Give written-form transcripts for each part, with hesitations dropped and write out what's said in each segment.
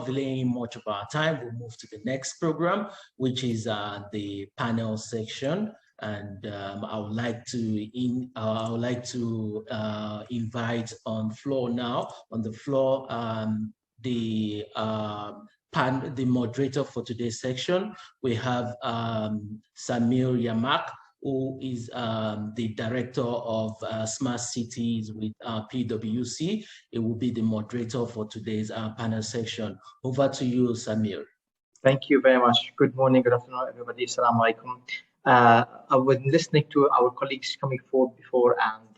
delaying much of our time, we'll move to the next program, which is the panel section. And I would like to invite on floor now. On the floor, the moderator for today's section. We have Samir Yamak, who is the Director of Smart Cities with PwC. It will be the moderator for today's panel section. Over to you, Samir. Thank you very much. Good morning, good afternoon, everybody. Assalamu alaikum. I was listening to our colleagues coming forward before, and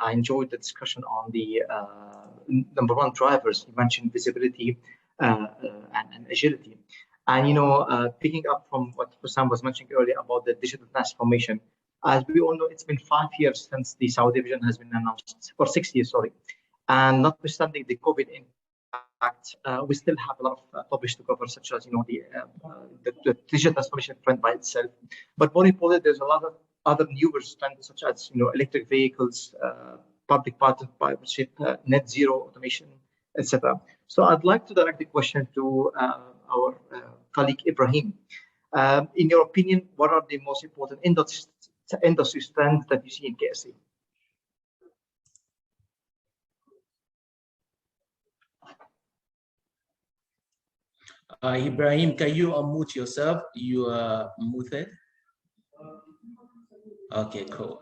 I enjoyed the discussion on the number one drivers. You mentioned visibility and agility. And, you know, picking up from what Hussam was mentioning earlier about the digital transformation, as we all know, it's been 5 years since the Saudi vision has been announced, or 6 years, sorry. And notwithstanding the COVID impact, we still have a lot of topics to cover, such as, you know, the digital transformation trend by itself. But more importantly, there's a lot of other newer trends, such as, you know, electric vehicles, public-private partnership, net zero automation, etc. So I'd like to direct the question to our colleague Ibrahim. In your opinion, what are the most important industry trends that you see in KSA? Ibrahim, can you unmute yourself? You are muted. Okay, cool.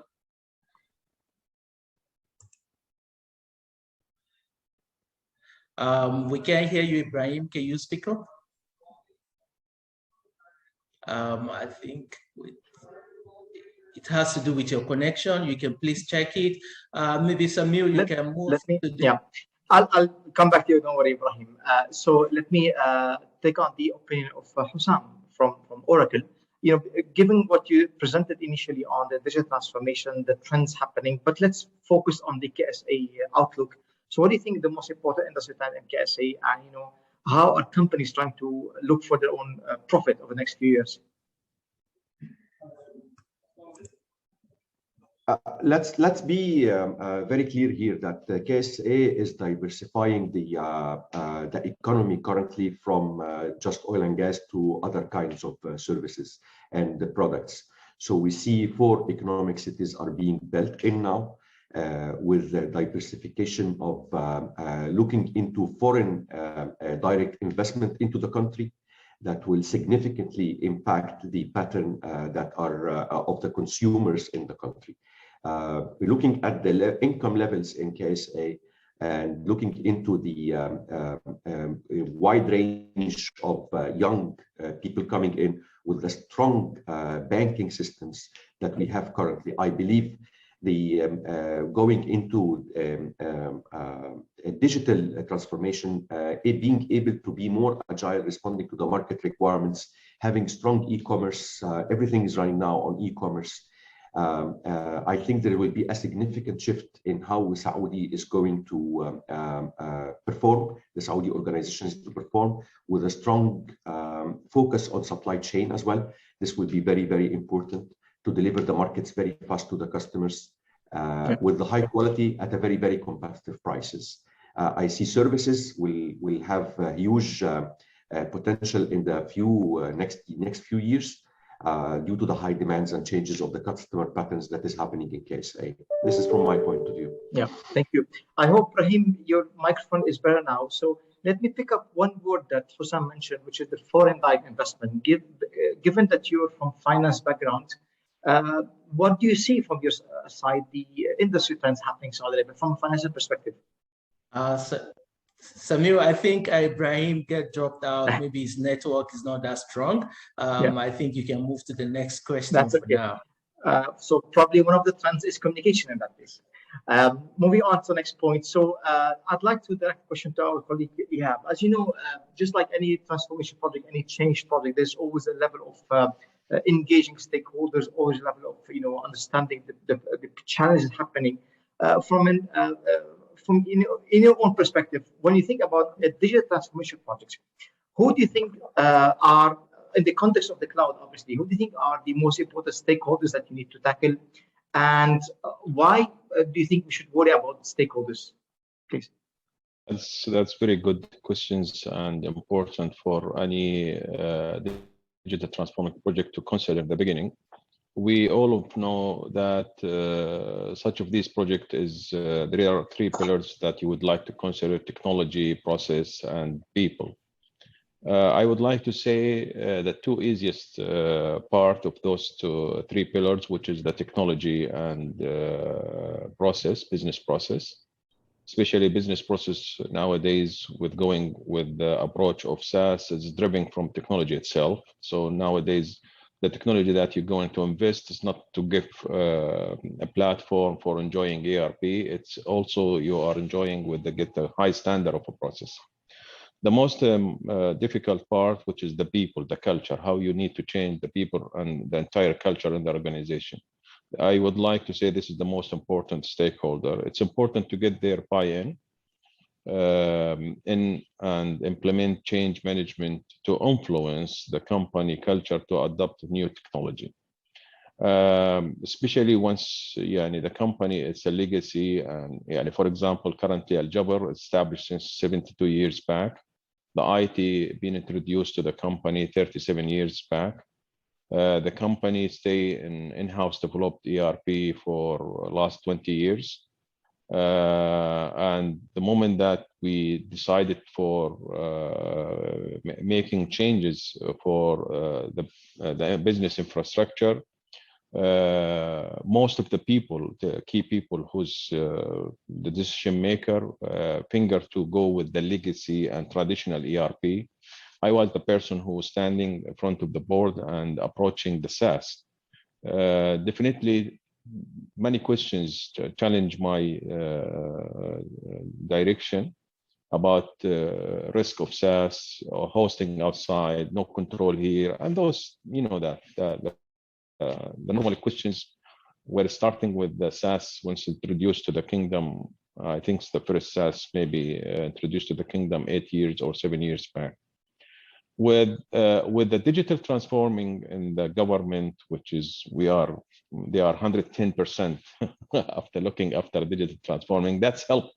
We can't hear you, Ibrahim. Can you speak up? I think it has to do with your connection. You can please check it. Maybe Samir, you can move. Yeah, I'll come back to you. Don't worry, Ibrahim. So let me take on the opinion of Hussam from Oracle. You know, given what you presented initially on the digital transformation, the trends happening, but let's focus on the KSA outlook. So what do you think the most important industry trend in KSA, and, you know, how are companies trying to look for their own profit over the next few years? Let's be very clear here that the KSA is diversifying the economy currently from just oil and gas to other kinds of services and the products. So we see 4 economic cities are being built in now, with the diversification of looking into foreign direct investment into the country that will significantly impact the pattern that are of the consumers in the country. We're looking at the income levels in KSA and looking into the wide range of young people coming in with the strong banking systems that we have currently. I believe the going into a digital transformation, being able to be more agile, responding to the market requirements, having strong e-commerce, everything is running now on e-commerce. I think there will be a significant shift in how Saudi is going to perform, the Saudi organizations to perform, with a strong focus on supply chain as well. This will be very, very important to deliver the markets very fast to the customers with the high quality at a very, very competitive prices. I see services will have a huge potential in the next few years due to the high demands and changes of the customer patterns that is happening in KSA. This is from my point of view. Yeah, thank you. I hope, Rahim, your microphone is better now. So let me pick up one word that Hussam mentioned, which is the foreign direct investment. Given that you're from finance background, what do you see from your side, the industry trends happening in Saudi Arabia from a financial perspective? Samir, I think Ibrahim get dropped out. Maybe his network is not that strong. I think you can move to the next question. That's okay. Now. So probably one of the trends is communication in that case. Moving on to the next point. So I'd like to direct a question to our colleague Ihab. As you know, just like any transformation project, any change project, there's always a level of engaging stakeholders, always a level of understanding the challenges happening from in your own perspective. When you think about a digital transformation project, who do you think are, in the context of the cloud, obviously, who do you think are the most important stakeholders that you need to tackle, and why do you think we should worry about stakeholders, please? That's very good questions and important for any digital transformation project to consider at the beginning. We all know that such of these project is there are three pillars that you would like to consider: technology, process, and people. I would like to say the two easiest part of those three pillars, which is the technology and business process. Especially business process nowadays, with going with the approach of SaaS, is driven from technology itself. So nowadays, the technology that you're going to invest is not to give a platform for enjoying ERP. It's also you are enjoying get a high standard of a process. The most difficult part, which is the people, the culture, how you need to change the people and the entire culture in the organization. I would like to say this is the most important stakeholder. It's important to get their buy-in and implement change management to influence the company culture to adopt new technology. Especially once the company is a legacy, and for example, currently Al Jabr established since 72 years back. The IT being introduced to the company 37 years back. The company stay in-house developed ERP for last 20 years. And the moment that we decided for making changes for the business infrastructure, most of the people, the key people who's the decision maker, finger to go with the legacy and traditional ERP. I was the person who was standing in front of the board and approaching the SaaS. Definitely, many questions challenge my direction about risk of SaaS or hosting outside, no control here, and those, the normal questions were starting with the SaaS once introduced to the kingdom. I think the first SaaS maybe introduced to the kingdom 8 years or 7 years back. With the digital transforming in the government, which is they are 110% after looking after digital transforming. That's helped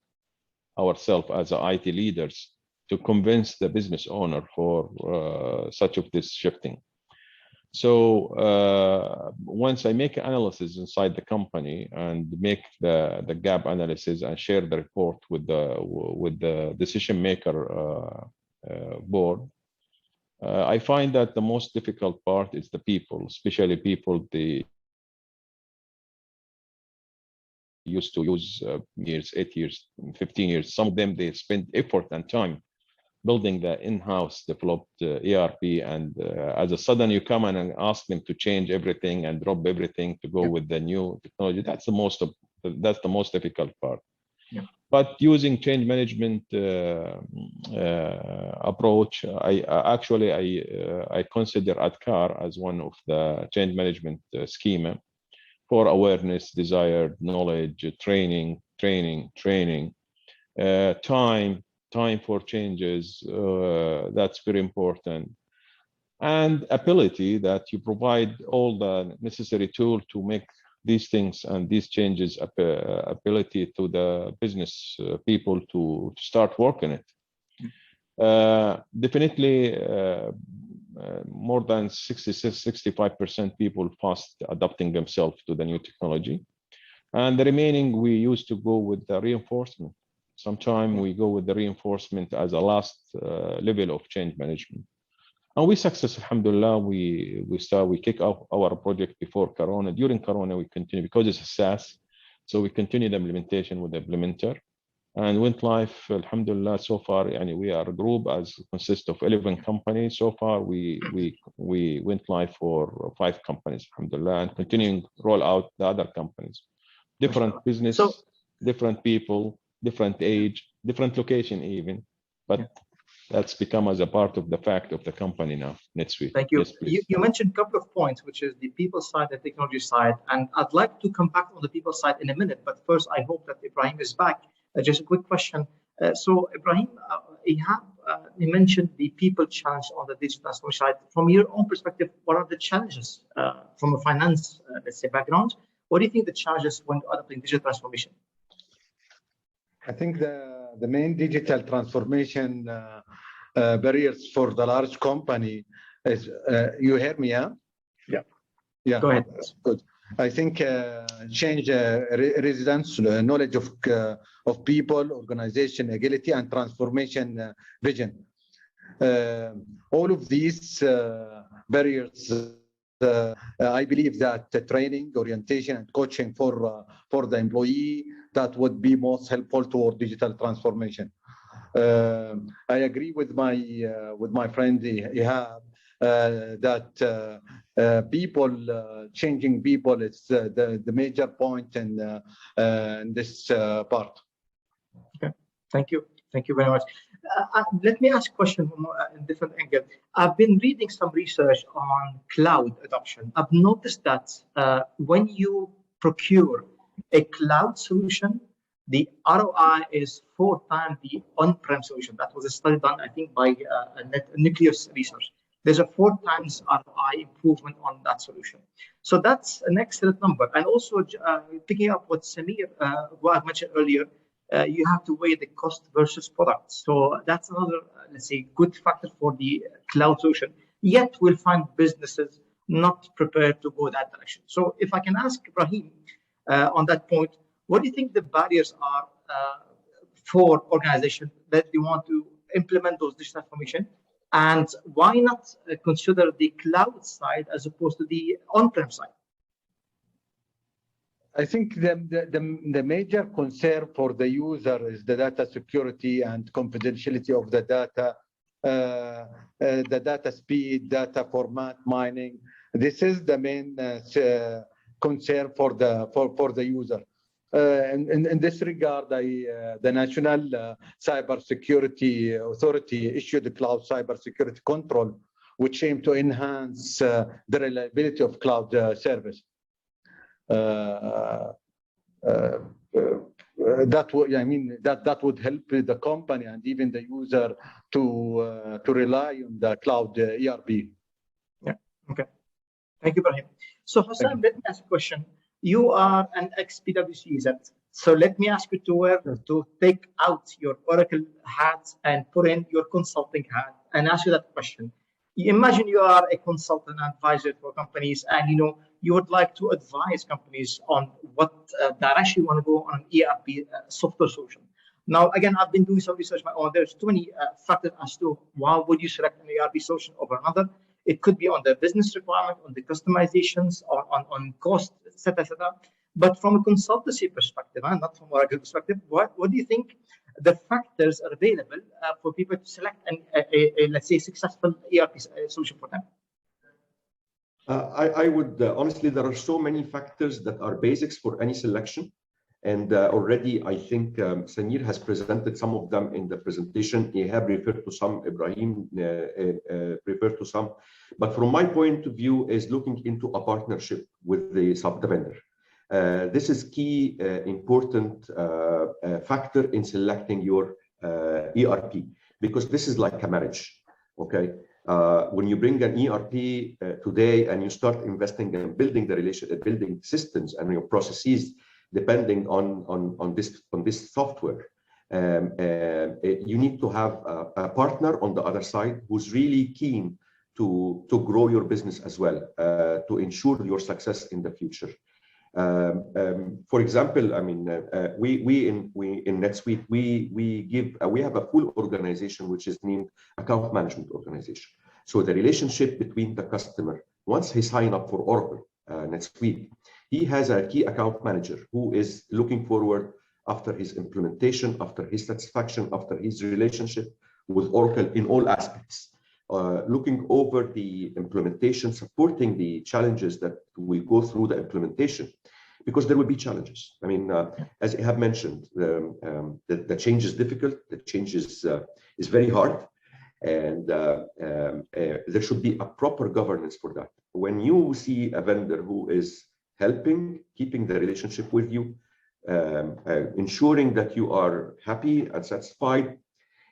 ourselves as IT leaders to convince the business owner for such of this shifting. So once I make analysis inside the company and make the gap analysis and share the report with the decision maker board. I find that the most difficult part is the people, especially people they used to use years, 8 years, 15 years. Some of them, they spend effort and time building the in-house developed ERP, and as a sudden you come in and ask them to change everything and drop everything to go with the new technology. That's the most difficult part. Yeah. But using change management approach, I consider ADKAR as one of the change management schema for awareness, desired knowledge, training, time for changes. That's very important, and ability that you provide all the necessary tool to make these things and these changes, ability to the business people to start working it. Definitely more than 65% people fast adapting themselves to the new technology, and the remaining we used to go with the reinforcement. Sometimes we go with the reinforcement as a last level of change management. And we success, alhamdulillah, we kick off our project before Corona. During Corona, we continue because it's a SaaS. So we continue the implementation with the implementer and went live, alhamdulillah. So far, we are a group as consists of 11 companies. So far, we went live for 5 companies, alhamdulillah, and continuing roll out the other companies. Different business, different people, different age, different location even, but that's become as a part of the fact of the company now. NetSuite. Thank you. Yes, you mentioned a couple of points, which is the people side, the technology side, and I'd like to come back on the people side in a minute. But first, I hope that Ibrahim is back. Just a quick question. So Ibrahim, you mentioned the people challenge on the digital transformation side. From your own perspective, what are the challenges from a finance, let's say, background? What do you think the challenges when adopting digital transformation? I think the main digital transformation barriers for the large company is, you hear me, yeah? Yeah. Yeah. Go ahead. Good. I think change residents, knowledge of people, organization, agility, and transformation vision. All of these barriers, I believe that the training, orientation, and coaching for the employee, that would be most helpful toward digital transformation. I agree with my friend Ihab that people changing people is the major point in this part. Okay, thank you very much. Let me ask a question from a different angle. I've been reading some research on cloud adoption. I've noticed that when you procure a cloud solution, the ROI is 4 times the on-prem solution. That was a study done, I think, by Nucleus Research. There's a 4 times ROI improvement on that solution. So that's an excellent number. And also, picking up what Samir mentioned earlier, you have to weigh the cost versus product. So that's another, let's say, good factor for the cloud solution. Yet we'll find businesses not prepared to go that direction. So if I can ask Ibrahim on that point, what do you think the barriers are for organizations that they want to implement those digital transformation? And why not consider the cloud side as opposed to the on-prem side? I think the major concern for the user is the data security and confidentiality of the data speed, data format mining. This is the main concern for the user. In this regard, the National Cybersecurity Authority issued the Cloud Cybersecurity Control, which aimed to enhance the reliability of cloud service. That would help the company and even the user to rely on the Cloud ERP. Yeah. Okay. Thank you, Ibrahim. So Hassan, let me ask a question. You are an ex-PwC user. So let me ask you to take out your Oracle hat and put in your consulting hat and ask you that question. Imagine you are a consultant advisor for companies, and you would like to advise companies on what direction you want to go on an ERP software solution. Now, again, I've been doing some research my own. There's too many factors as to why would you select an ERP solution over another. It could be on the business requirement, on the customizations, on cost, etc., etc. But from a consultancy perspective, and not from a Oracle perspective, what do you think the factors are available for people to select a let's say, successful ERP solution for them? I would honestly, there are so many factors that are basics for any selection. And already, I think Samir has presented some of them in the presentation. He have referred to some, Ibrahim referred to some. But from my point of view, is looking into a partnership with the vendor. This is key, important factor in selecting your ERP, because this is like a marriage, okay? When you bring an ERP today and you start investing and building the relationship, building systems and your processes, depending on this software, you need to have a partner on the other side who's really keen to grow your business as well, to ensure your success in the future. For example, I mean, we in NetSuite we have a full organization which is named account management organization. So the relationship between the customer, once he sign up for Oracle NetSuite, he has a key account manager who is looking forward after his implementation, after his satisfaction, after his relationship with Oracle in all aspects, looking over the implementation, supporting the challenges that we go through the implementation, because there will be challenges. I mean, as I have mentioned, the change is difficult, the change is very hard, and there should be a proper governance for that. When you see a vendor who is helping, keeping the relationship with you, ensuring that you are happy and satisfied,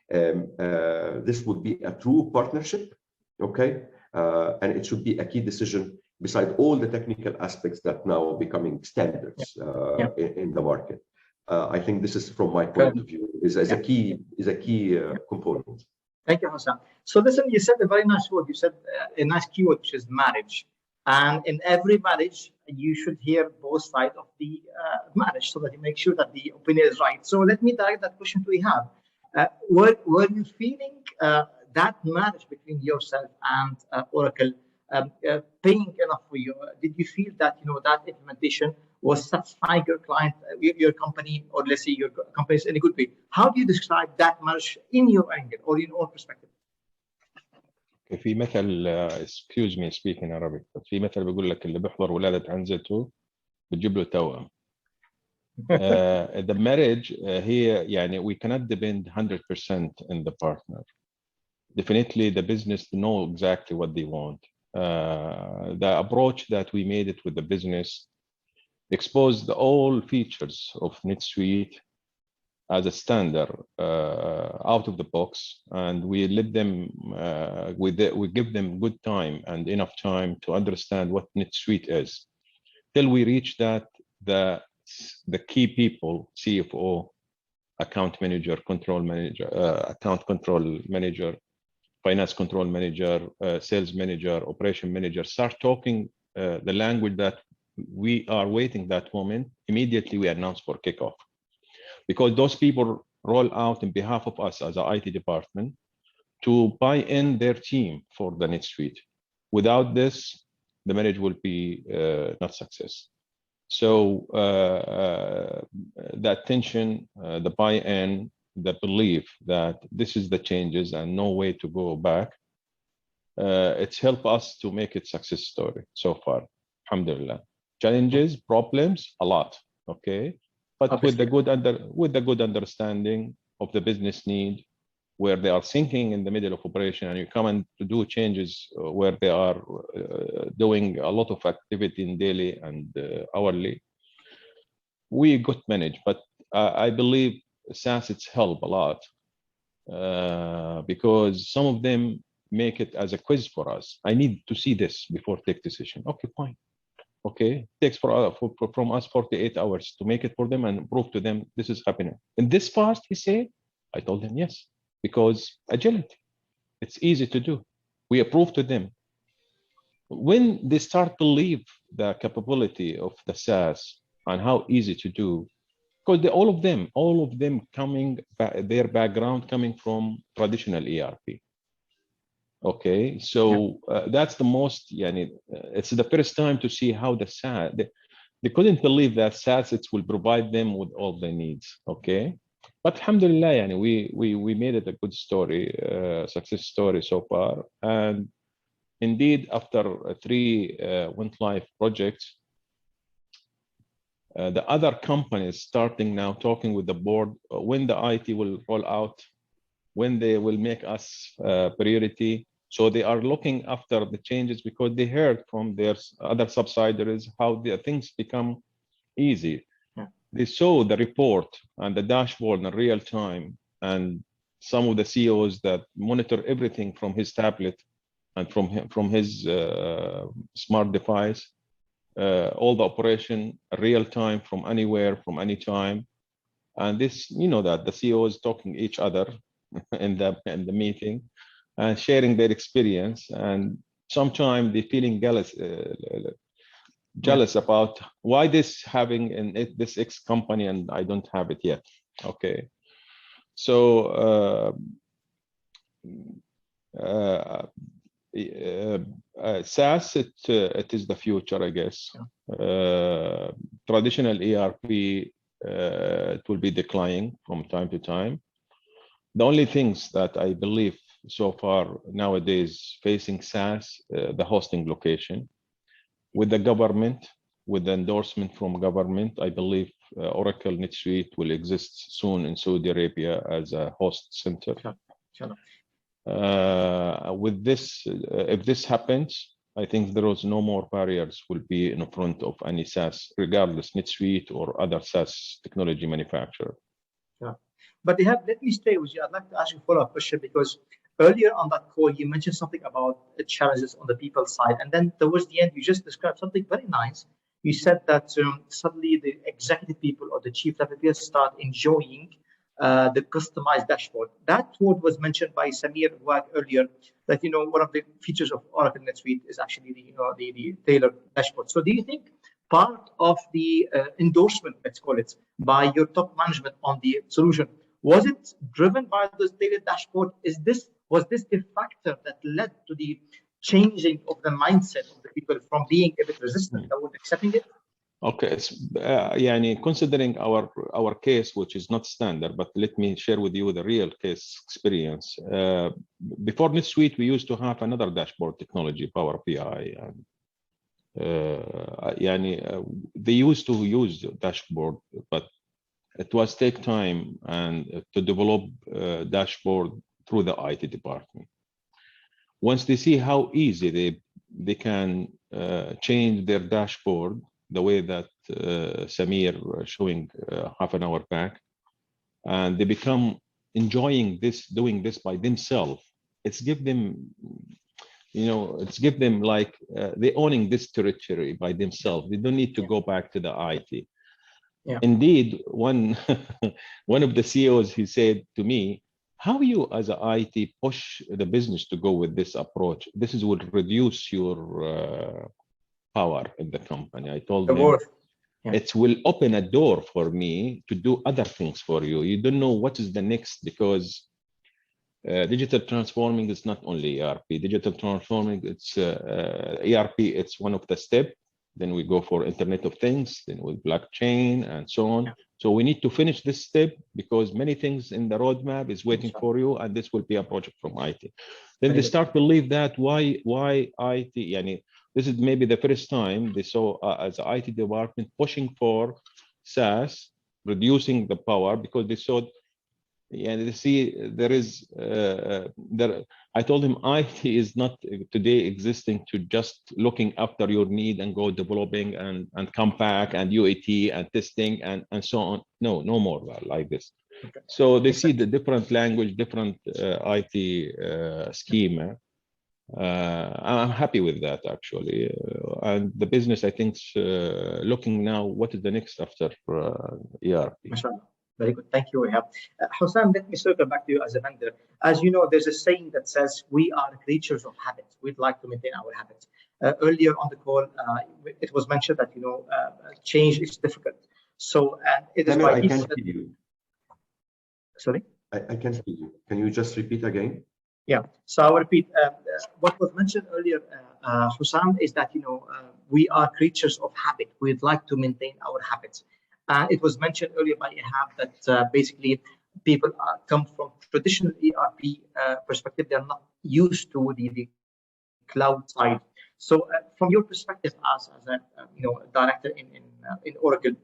this would be a true partnership, okay? And it should be a key decision beside all the technical aspects that now are becoming standards in the market. I think this is from my point of view is a key component. Thank you, Hassan. So listen, you said a very nice word. You said a nice keyword, which is marriage. And in every marriage, you should hear both sides of the marriage so that you make sure that the opinion is right. So let me direct that question to Ihab. Were you feeling that marriage between yourself and Oracle paying enough for you? Did you feel that that implementation was satisfying your client, your company, or let's say your company in a good way? How do you describe that marriage in your angle or in your perspective? في مثل excuse me speaking Arabic but في مثل بيقول لك اللي بيحضر ولادة عنزته بتجيب له توأم. The marriage here يعني we cannot depend 100% in the partner. Definitely the business know exactly what they want. The approach that we made it with the business exposed all features of NetSuite as a standard out of the box, and we let them we give them good time and enough time to understand what NetSuite is. Till we reach that the key people, CFO, account manager, control manager, account control manager, finance control manager, sales manager, operation manager start talking the language that we are waiting that moment. Immediately we announce for kickoff, because those people roll out on behalf of us as an IT department to buy in their team for the NetSuite. Without this, the marriage will be not success. So that tension, the buy-in, the belief that this is the changes and no way to go back, it's helped us to make it success story so far. Alhamdulillah. Challenges, problems, a lot. Okay, but obviously, with the good understanding of the business need, where they are thinking in the middle of operation, and you come and to do changes where they are doing a lot of activity in daily and hourly, we got managed. But I believe SaaS it's helped a lot because some of them make it as a quiz for us. I need to see this before take decision. Okay, fine. Okay, takes from us 48 hours to make it for them and prove to them this is happening. And this fast, he said, I told him yes, because agility, it's easy to do. We approve to them. When they start to believe the capability of the SaaS and how easy to do, because all of them coming, their background coming from traditional ERP. Okay, so that's the most, it's the first time to see how the SaaS, they couldn't believe that SaaS it will provide them with all their needs. Okay, but alhamdulillah, we made it a good story, success story so far. And indeed, after 3 went live projects, the other companies starting now talking with the board when the IT will roll out, when they will make us priority. So they are looking after the changes because they heard from their other subsidiaries how the things become easy. Yeah. They saw the report and the dashboard in real time, and some of the CEOs that monitor everything from his tablet and from his smart device, all the operation real time from anywhere, from any time. And this, that the CEOs talking each other in the meeting and sharing their experience, and sometimes they feeling jealous about why this having this X company and I don't have it yet. Okay, so SaaS it is the future, I guess. Traditional ERP it will be declining from time to time. The only things that I believe so far nowadays facing SaaS, the hosting location. With the government, with the endorsement from government, I believe Oracle NetSuite will exist soon in Saudi Arabia as a host center. Sure. With this, if this happens, I think there is no more barriers will be in front of any SaaS, regardless NetSuite or other SaaS technology manufacturer. Yeah. But let me stay with you. I'd like to ask you a follow-up question, because earlier on that call, you mentioned something about the challenges on the people side. And then towards the end, you just described something very nice. you said that suddenly the executive people or the chief level people start enjoying the customized dashboard. That word was mentioned by Samir earlier, that one of the features of Oracle NetSuite is actually the tailored dashboard. So do you think part of the endorsement, let's call it, by your top management on the solution, was it driven by this tailored dashboard? Was this the factor that led to the changing of the mindset of the people from being a bit resistant toward accepting it? Okay, considering our case, which is not standard, but let me share with you the real case experience. Before NetSuite, we used to have another dashboard technology, Power BI, and they used to use dashboard, but it was take time and to develop dashboard through the IT department. Once they see how easy they can change their dashboard, the way that Samir showing half an hour back, and they become enjoying doing this by themselves. It's give them, like they owning this territory by themselves. They don't need to go back to the IT. Yeah. Indeed, one of the CEOs, he said to me, how you as a IT push the business to go with this approach? This would reduce your power in the company. I told him, it will open a door for me to do other things for you. You don't know what is the next, because digital transforming is not only ERP. Digital transforming, it's ERP, it's one of the steps. Then we go for Internet of Things, then with blockchain and so on. So we need to finish this step, because many things in the roadmap is waiting for you, and this will be a project from IT. Then they start to believe that why IT, this is maybe the first time they saw as an IT department pushing for SaaS, reducing the power, because they saw, they see there is, I told him IT is not today existing to just looking after your need and go developing and come back and UAT and testing and so on. No more like this. Okay. So they see the different language, different IT schema. I'm happy with that, actually. And the business, I think, looking now, what is the next after ERP? Mashallah. Very good. Thank you, Wahab. Hussam, let me circle back to you as a vendor. As you know, there's a saying that says, we are creatures of habit. We'd like to maintain our habits. Earlier on the call, it was mentioned that, change is difficult. So it is I can't hear you. Sorry? I can't hear you. Can you just repeat again? Yeah, so I'll repeat. What was mentioned earlier, Hussam, is that, we are creatures of habit. We'd like to maintain our habits. It was mentioned earlier by Ihab that basically people come from traditional ERP perspective. They're not used to the cloud side. So from your perspective as a director in Oracle,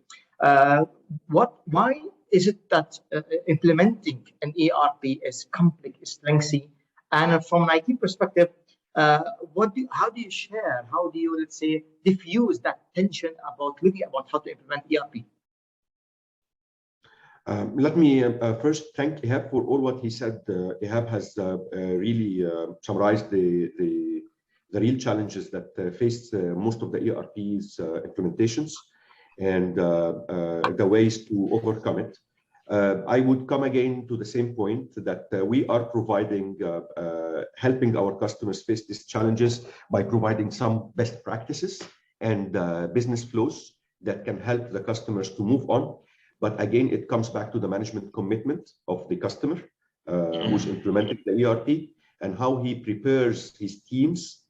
why is it that implementing an ERP is complex, is lengthy? And from an IT perspective, how do you share, how do you, let's say, diffuse that tension about how to implement ERP? Let me first thank Ihab for all what he said. Ihab has really summarized the real challenges that face most of the ERP's implementations and the ways to overcome it. I would come again to the same point that we are providing, helping our customers face these challenges by providing some best practices and business flows that can help the customers to move on. But again, it comes back to the management commitment of the customer who's implementing the ERP, and how he prepares his teams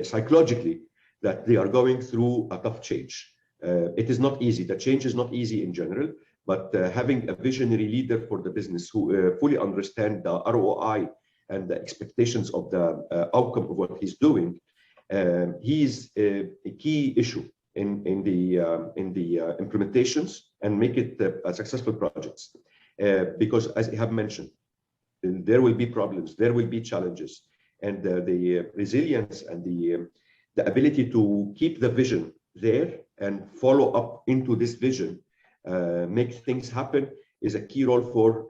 psychologically that they are going through a tough change. It is not easy. The change is not easy in general, but having a visionary leader for the business who fully understands the ROI and the expectations of the outcome of what he's doing, he's a key issue in the implementations and make it a successful projects. Because as I have mentioned, there will be problems, there will be challenges, and the resilience and the ability to keep the vision there and follow up into this vision, make things happen, is a key role for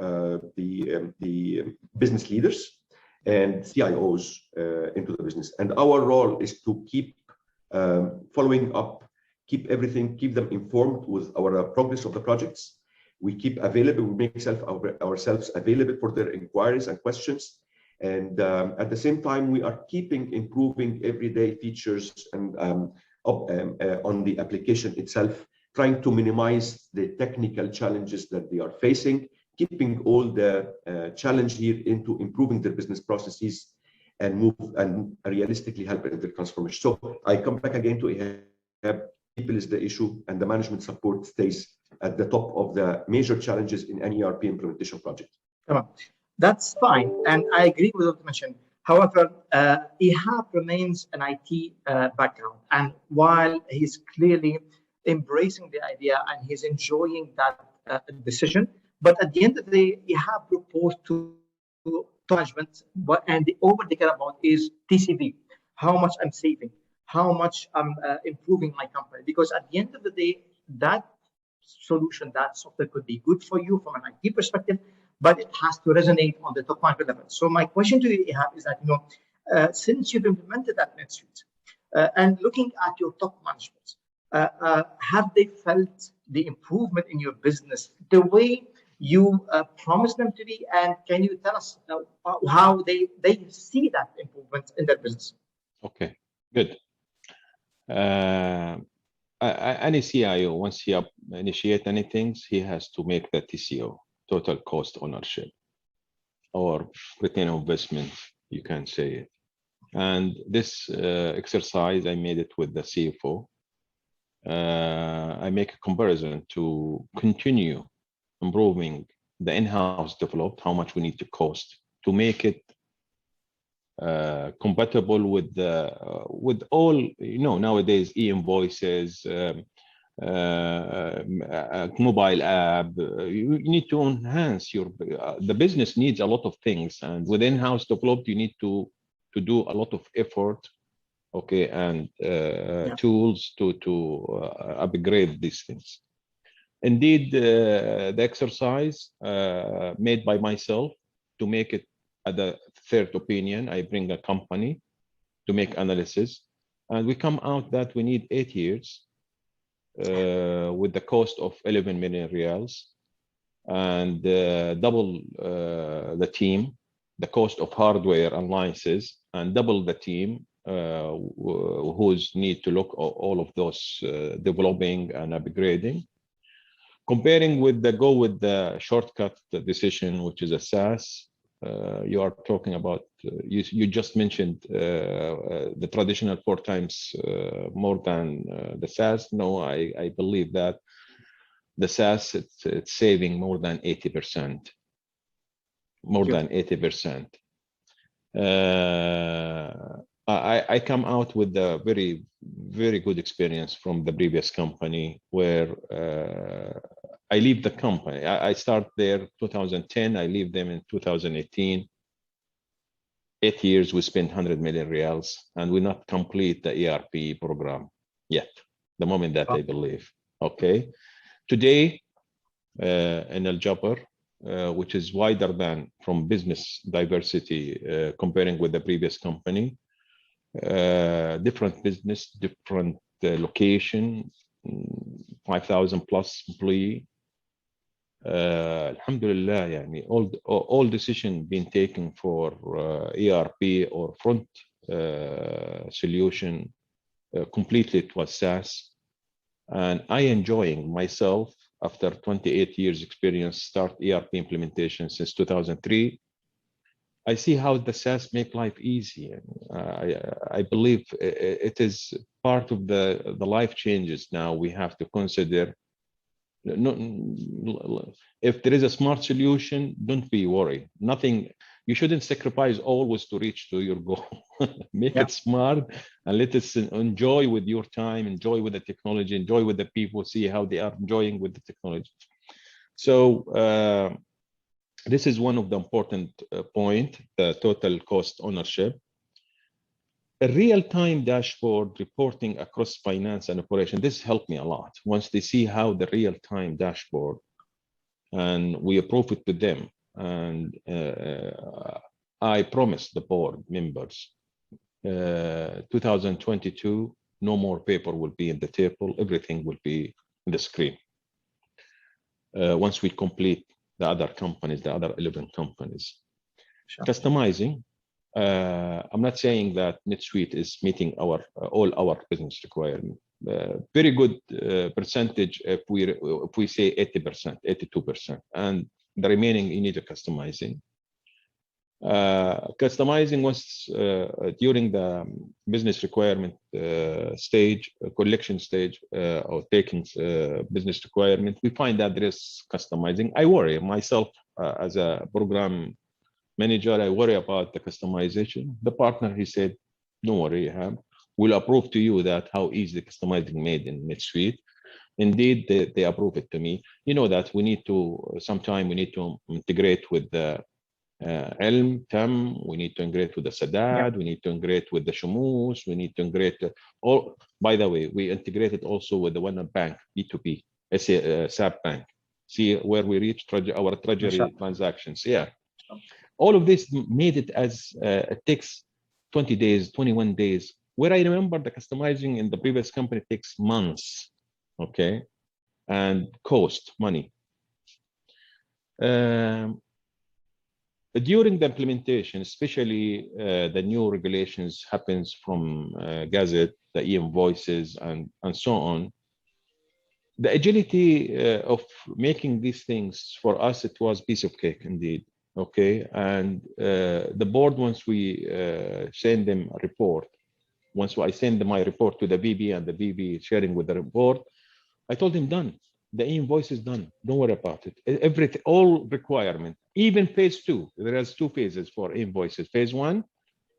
the business leaders and CIOs into the business. And our role is to keep following up keep them informed with our progress of the projects. We keep available, we make ourselves available for their inquiries and questions. And at the same time, we are improving everyday features and on the application itself, trying to minimize the technical challenges that they are facing, keeping all the challenge here into improving their business processes and realistically help in their transformation. So I come back again to people is the issue, and the management support stays at the top of the major challenges in any ERP implementation project. That's fine, and I agree with what you mentioned. However, Ihab remains an IT background, and while he's clearly embracing the idea and he's enjoying that decision, but at the end of the day, Ihab reports to management, and all they care about is TCV, how much I'm saving, how much I'm improving my company. Because at the end of the day, that solution, that software could be good for you from an IT perspective, but it has to resonate on the top market level. So my question to you, Ihab, is that since you've implemented that NetSuite and looking at your top management, have they felt the improvement in your business the way you promised them to be? And can you tell us how they see that improvement in their business? Okay, good. Any CIO, once he initiate anything, he has to make the TCO, total cost ownership, or return on investment, you can say it. And this exercise, I made it with the CFO. I make a comparison to continue improving the in-house developed, how much we need to cost to make it compatible with all, nowadays e-invoices, mobile app. You need to enhance the business needs a lot of things, and with in-house developed, you need to do a lot of effort, okay, and tools to upgrade these things. Indeed, the exercise made by myself to make it at the third opinion, I bring a company to make analysis, and we come out that we need 8 years with the cost of 11 million riyals, and double the team, the cost of hardware and licenses, and double the team who's need to look at all of those developing and upgrading. Comparing with the shortcut decision, which is a SaaS, you are talking about, you just mentioned the traditional 4 times more than the SaaS. No, I believe that the SaaS, it's saving more than 80%. More than 80%. I come out with a very, very good experience from the previous company where I leave the company. I start there 2010. I leave them in 2018. 8 years, we spent 100 million riyals, and we not complete the ERP program yet. The moment that I believe. Okay. Today, in Al Jabr, which is wider than from business diversity, comparing with the previous company, different business, different location, 5,000 plus employee. Alhamdulillah, yani all decision being taken for ERP or front solution completely it was SaaS, and I enjoying myself after 28 years experience start ERP implementation since 2003. I see how the SaaS make life easy. I believe it is part of the life changes now. We have to consider. If there is a smart solution, don't be worried. Nothing. You shouldn't sacrifice always to reach to your goal. Make it smart and let us enjoy with your time, enjoy with the technology, enjoy with the people, see how they are enjoying with the technology. So this is one of the important point, the total cost ownership. A real-time dashboard reporting across finance and operation. This helped me a lot. Once they see how the real-time dashboard, and we approve it to them, and I promised the board members 2022 No more paper will be in the table. Everything will be in the screen. Once we complete the other companies, the other 11 companies. Sure. Customizing. I'm not saying that NetSuite is meeting all our business requirements. Very good percentage if we say 80%, 82%, and the remaining you need a customizing. Customizing was during the business requirement stage, collection stage, or taking business requirement. We find that there is customizing. I worry myself as a program manager. I worry about the customization. The partner, he said, "Don't worry, Ihab. We'll approve to you that how easy customizing made in NetSuite." Indeed, they approve it to me. You know that we need to sometime we need to integrate with the Elm, TEM, we need to integrate with the Sadad, we need to integrate with the Shumus, we need to integrate all. By the way, we integrated also with the one bank, B2B, SAP Bank. See where we reached our treasury transactions. Yeah. All of this made it as it takes 20 days, 21 days, where I remember the customizing in the previous company takes months, okay, and cost money. During the implementation, especially the new regulations happens from Gazette, the e-invoices, and so on. The agility of making these things for us, it was piece of cake indeed. Okay, and the board, once we send them a report, once I send my report to the VB and the VB sharing with the report, I told him done. The invoice is done. Don't worry about it. Everything, all requirement, even phase 2. There is 2 phases for invoices: phase 1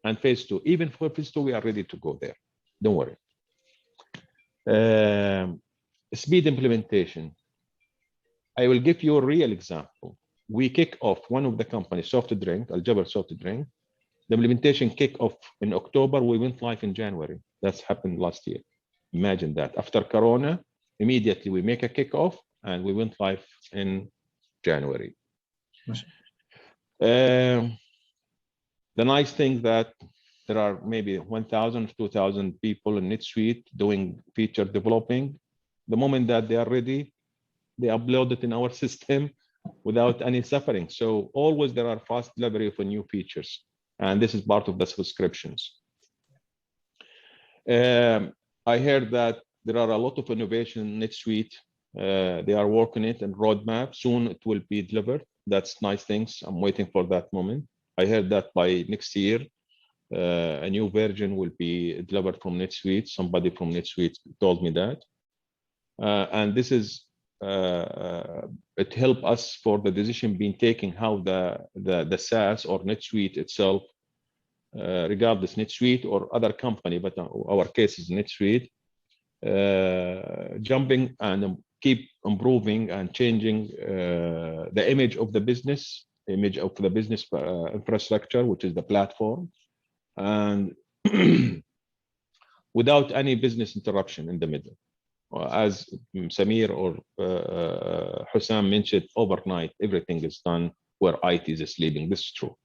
and phase 2. Even for phase 2, we are ready to go there. Don't worry. Speed implementation. I will give you a real example. We kick off one of the companies, soft drink, Al Jabal soft drink. The implementation kick off in October. We went live in January. That's happened last year. Imagine that. After Corona, immediately we make a kickoff and we went live in January. The nice thing that there are maybe 1,000, 2,000 people in NetSuite doing feature developing. The moment that they are ready, they upload it in our system without any suffering. So always there are fast delivery for new features. And this is part of the subscriptions. I heard that there are a lot of innovation in NetSuite. They are working it and roadmap. Soon it will be delivered. That's nice things. I'm waiting for that moment. I heard that by next year, a new version will be delivered from NetSuite. Somebody from NetSuite told me that. And this is, it helped us for the decision being taken how the SaaS or NetSuite itself, regardless NetSuite or other company, but our case is NetSuite, jumping and keep improving and changing the image of the business, infrastructure, which is the platform, and without any business interruption in the middle. As Samir or Hussam mentioned, overnight, everything is done where IT is sleeping. This is true.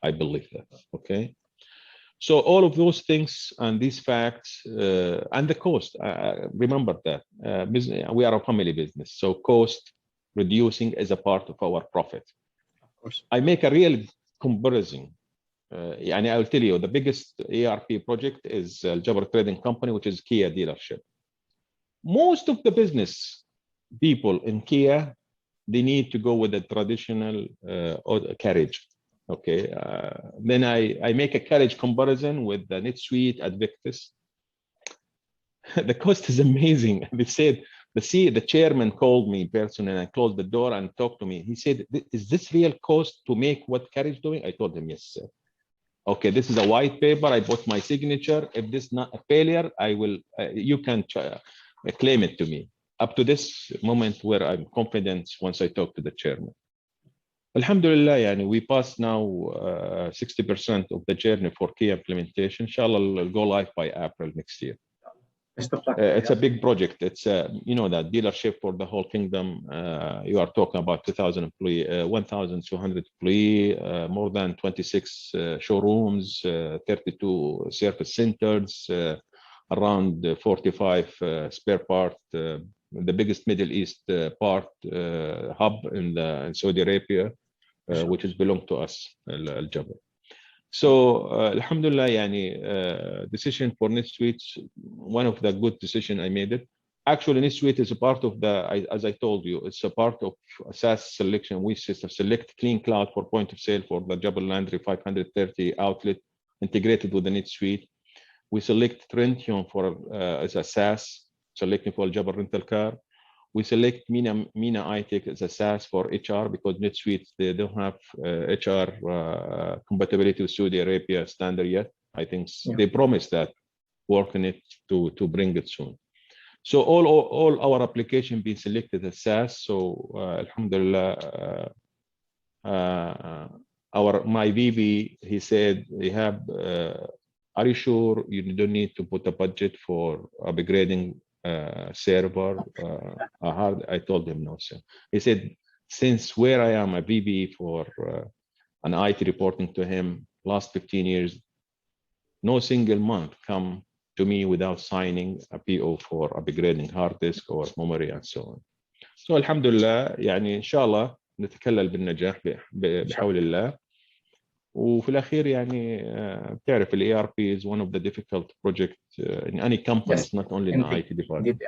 I believe that. Okay. So all of those things and these facts and the cost, remember that we are a family business. So cost reducing is a part of our profit. Of course. I make a real comparison. And I will tell you, the biggest ERP project is Jabra Trading Company, which is Kia dealership. Most of the business people in Kia, they need to go with a traditional carriage. Okay, then I make a carriage comparison with the NetSuite Advictus. The cost is amazing. They said, the chairman called me personally and closed the door and talked to me. He said, "Is this real cost to make what carriage doing?" I told him, "Yes, sir." Okay, this is a white paper. I put my signature. If this is not a failure, I will. You can claim it to me. Up to this moment, where I'm confident once I talk to the chairman. Alhamdulillah, yani we passed now 60% of the journey for key implementation. Inshallah, it'll go live by April next year. It's a big project. It's you know that dealership for the whole kingdom. You are talking about 2,000 employees, 1,200 employees, more than 26 showrooms, 32 service centers, around 45 spare part, the biggest Middle East part hub in Saudi Arabia, which is belong to us, Al-Jabal. So, alhamdulillah, decision for NetSuite, one of the good decision I made it. Actually, NetSuite is a part of as I told you, it's a part of a SaaS selection. We select Clean Cloud for point of sale for the Jabal Landry 530 outlet integrated with the NetSuite. We select Trentium as a SaaS, selecting for Jabal Rental Car. We select Mina iTech as a SaaS for HR because NetSuite, they don't have HR compatibility with Saudi Arabia standard yet. I think they promised that, work on it to bring it soon. So all our application being selected as SaaS. So alhamdulillah, my VP, he said, are you sure you don't need to put a budget for upgrading server hard? I told him no, sir. He said, since where I am a VP for an IT reporting to him last 15 years, no single month come to me without signing a PO for upgrading hard disk or memory and so on. So alhamdulillah, إن شاء الله نتكلل بالنجاح بحول الله. وفي الأخير بتعرف ال ERP is one of the difficult projects in any company, yes, not only in the IT department.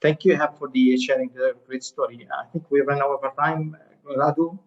Thank you, Hab, for the sharing the great story. I think we ran out of time, Radu.